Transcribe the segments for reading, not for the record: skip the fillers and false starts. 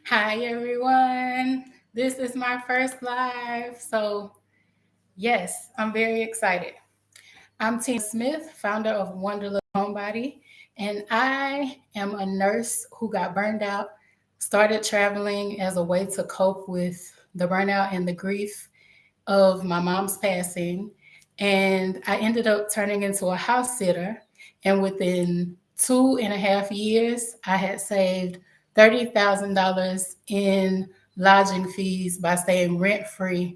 Hi, everyone. This is my first live. So, yes, I'm very excited. I'm Tina Smith, founder of Wanderlust Homebody, and I am a nurse who got burned out, started traveling as a way to cope with the burnout and the grief of my mom's passing. And I ended up turning into a house sitter. And within 2.5 years, I had saved $30,000 in lodging fees by staying rent free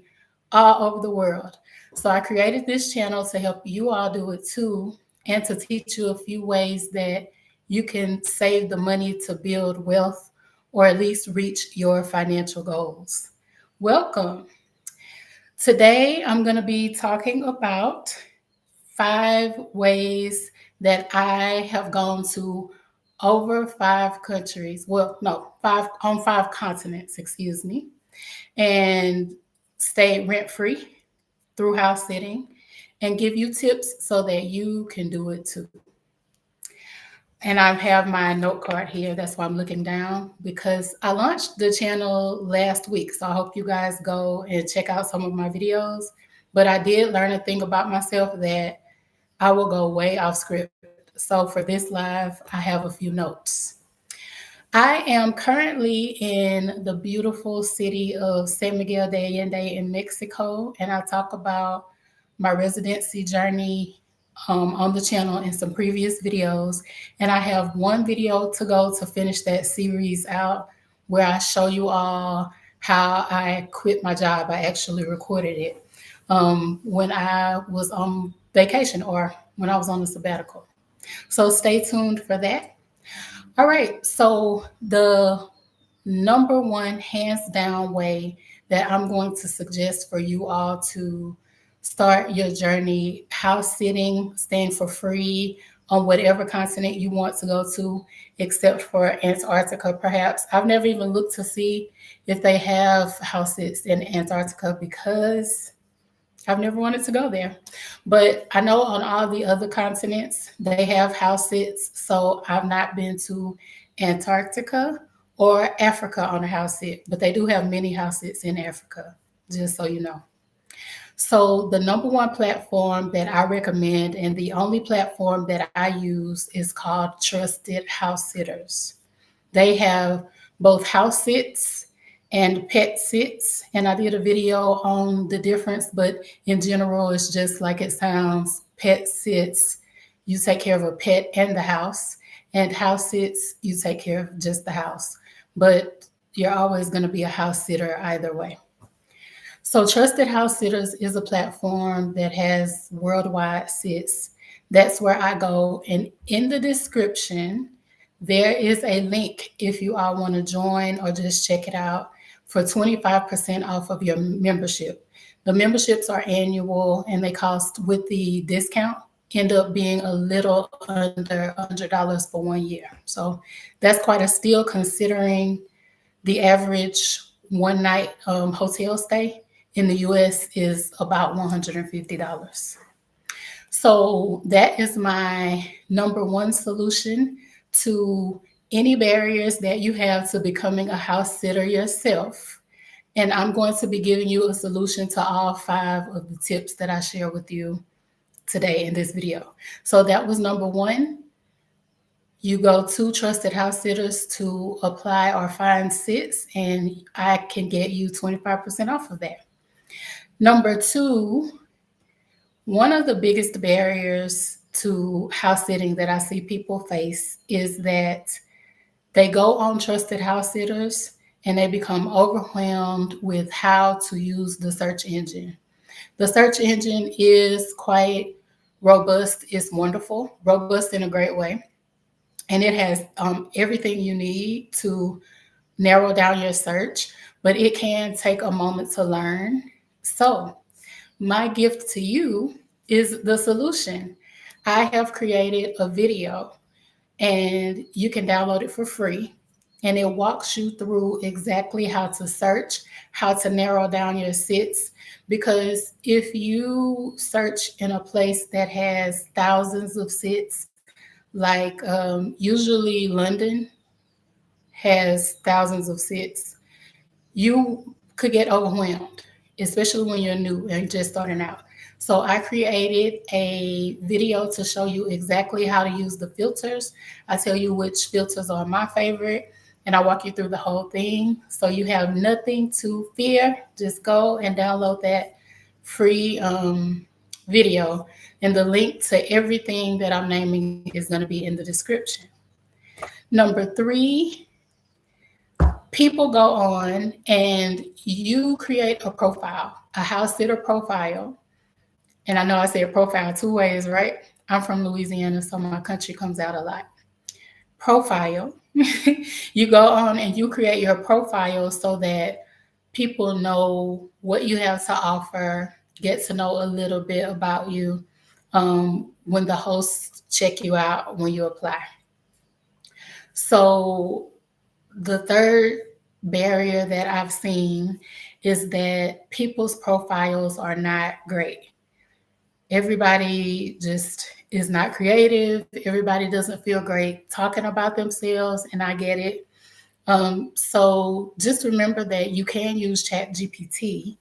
all over the world. So I created this channel to help you all do it too, and to teach you a few ways that you can save the money to build wealth or at least reach your financial goals. Welcome. Today, I'm going to be talking about 5 ways that I have gone to over 5 countries. Well, no, 5 continents, excuse me, and stay rent free through house sitting and give you tips so that you can do it too. And I have my note card here. That's why I'm looking down because I launched the channel last week. So I hope you guys go and check out some of my videos. But I did learn a thing about myself that I will go way off script. So for this live, I have a few notes. I am currently in the beautiful city of San Miguel de Allende in Mexico, and I talk about my residency journey on the channel in some previous videos. And I have one video to go to finish that series out where I show you all how I quit my job. I actually recorded it when I was on vacation or when I was on a sabbatical. So stay tuned for that. All right. So the number one, hands down way that I'm going to suggest for you all to start your journey house sitting, staying for free on whatever continent you want to go to, except for Antarctica, perhaps. I've never even looked to see if they have house sits in Antarctica because I've never wanted to go there. But I know on all the other continents, they have house sits. So I've not been to Antarctica or Africa on a house sit, but they do have many house sits in Africa, just so you know. So the number one platform that I recommend and the only platform that I use is called Trusted House Sitters. They have both house sits and pet sits. And I did a video on the difference, but in general, it's just like it sounds. Pet sits, you take care of a pet and the house, and house sits, you take care of just the house. But you're always going to be a house sitter either way. So, Trusted House Sitters is a platform that has worldwide sits. That's where I go. And in the description, there is a link if you all want to join or just check it out for 25% off of your membership. The memberships are annual and they cost with the discount end up being a little under $100 for 1 year. So that's quite a steal considering the average one night hotel stay in the US is about $150. So that is my number one solution to any barriers that you have to becoming a house sitter yourself. And I'm going to be giving you a solution to all 5 of the tips that I share with you today in this video. So that was number one. You go to Trusted House Sitters to apply or find sits, and I can get you 25% off of that. Number two, one of the biggest barriers to house sitting that I see people face is that they go on Trusted House Sitters and they become overwhelmed with how to use the search engine. The search engine is quite robust, it's wonderful, robust in a great way. And it has everything you need to narrow down your search, but it can take a moment to learn. So, my gift to you is the solution. I have created a video and you can download it for free. And it walks you through exactly how to search, how to narrow down your sits. Because if you search in a place that has thousands of sits, like usually London has thousands of sits, you could get overwhelmed, especially when you're new and just starting out. So I created a video to show you exactly how to use the filters. I tell you which filters are my favorite, and I walk you through the whole thing. So you have nothing to fear. Just go and download that free video, and the link to everything that I'm naming is going to be in the description. Number three, people go on and you create a profile, a house sitter profile. And I know I said profile two ways, right? I'm from Louisiana, so my country comes out a lot. Profile. You go on and you create your profile so that people know what you have to offer, get to know a little bit about you when the hosts check you out when you apply. So the third barrier that I've seen is that people's profiles are not great. Everybody just is not creative. Everybody doesn't feel great talking about themselves, and I get it. So just remember that you can use Chat GPT.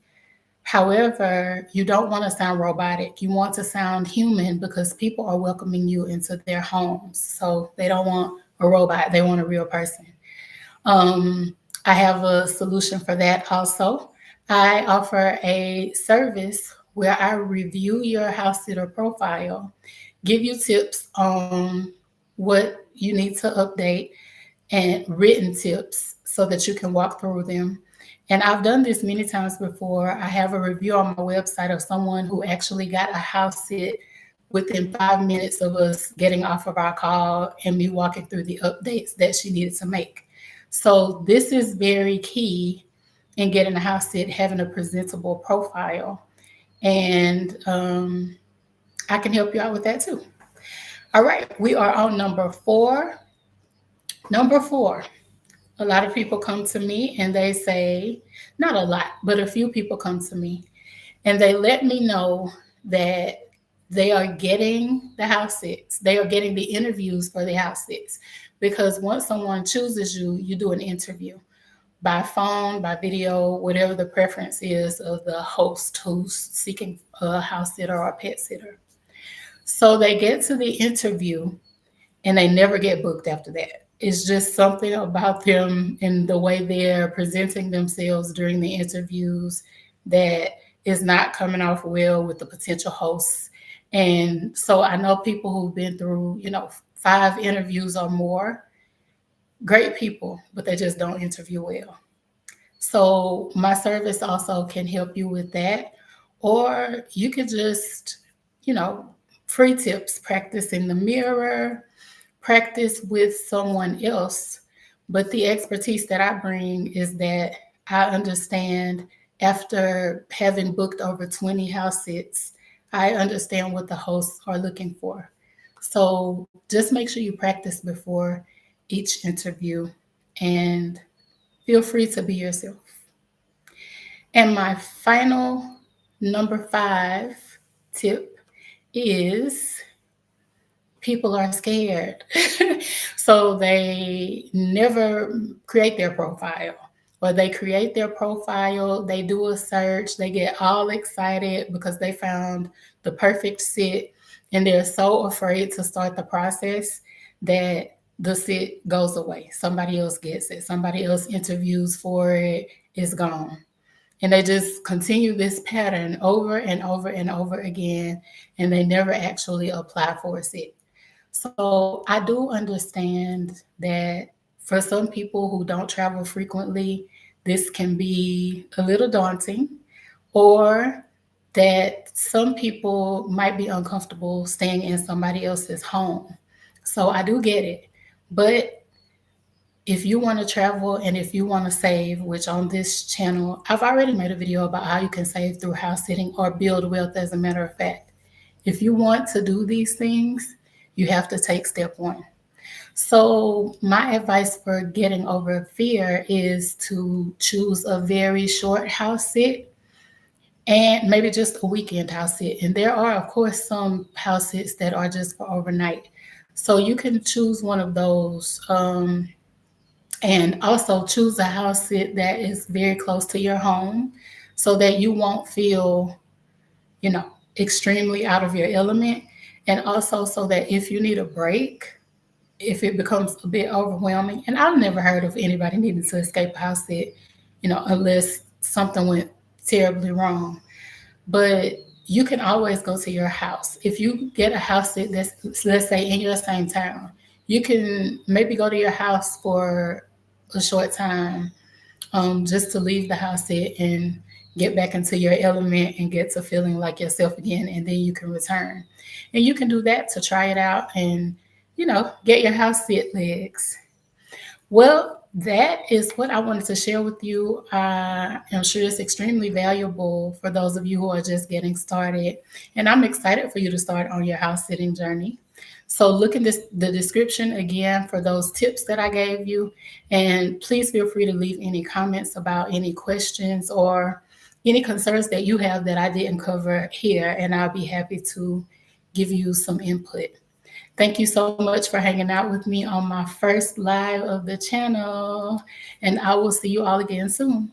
However, you don't want to sound robotic. You want to sound human because people are welcoming you into their homes. So they don't want a robot, they want a real person. Um, I have a solution for that also. I offer a service where I review your house sitter profile, give you tips on what you need to update, and written tips so that you can walk through them. And I've done this many times before. I have a review on my website of someone who actually got a house sit within 5 minutes of us getting off of our call and me walking through the updates that she needed to make. So this is very key in getting a house sit, having a presentable profile. And I can help you out with that too. All right, we are on number four. Number four, a lot of people come to me and they say, not a lot, but a few people come to me and they let me know that they are getting the house sits. They are getting the interviews for the house sits because once someone chooses you, you do an interview by phone, by video, whatever the preference is of the host who's seeking a house sitter or a pet sitter. So they get to the interview and they never get booked after that. It's just something about them and the way they're presenting themselves during the interviews that is not coming off well with the potential hosts. And so I know people who've been through, 5 interviews or more, great people, but they just don't interview well. So my service also can help you with that. Or you could just, you know, free tips, practice in the mirror, practice with someone else. But the expertise that I bring is that I understand after having booked over 20 house sits, I understand what the hosts are looking for. So just make sure you practice before each interview and feel free to be yourself. And my final number 5 tip is people are scared. So they never create their profile, or they create their profile, they do a search, they get all excited because they found the perfect sit, and they're so afraid to start the process that the sit goes away. Somebody else gets it, somebody else interviews for it, it's gone. And they just continue this pattern over and over and over again, and they never actually apply for a sit. So I do understand that for some people who don't travel frequently, this can be a little daunting, or that some people might be uncomfortable staying in somebody else's home. So I do get it. But if you want to travel and if you want to save, which on this channel, I've already made a video about how you can save through house sitting or build wealth, as a matter of fact. If you want to do these things, you have to take step one. So, my advice for getting over fear is to choose a very short house sit and maybe just a weekend house sit. And there are, of course, some house sits that are just for overnight. So, you can choose one of those. And also choose a house sit that is very close to your home so that you won't feel, you know, extremely out of your element. And also so that if you need a break, if it becomes a bit overwhelming, and I've never heard of anybody needing to escape a house sit, unless something went terribly wrong. But you can always go to your house. If you get a house that's, let's say, in your same town, you can maybe go to your house for a short time, just to leave the house and get back into your element and get to feeling like yourself again, and then you can return. And you can do that to try it out and, get your house sit legs. Well, that is what I wanted to share with you. I am sure it's extremely valuable for those of you who are just getting started. And I'm excited for you to start on your house sitting journey. So look in the description again for those tips that I gave you. And please feel free to leave any comments about any questions or any concerns that you have that I didn't cover here. And I'll be happy to give you some input. Thank you so much for hanging out with me on my first live of the channel. And I will see you all again soon.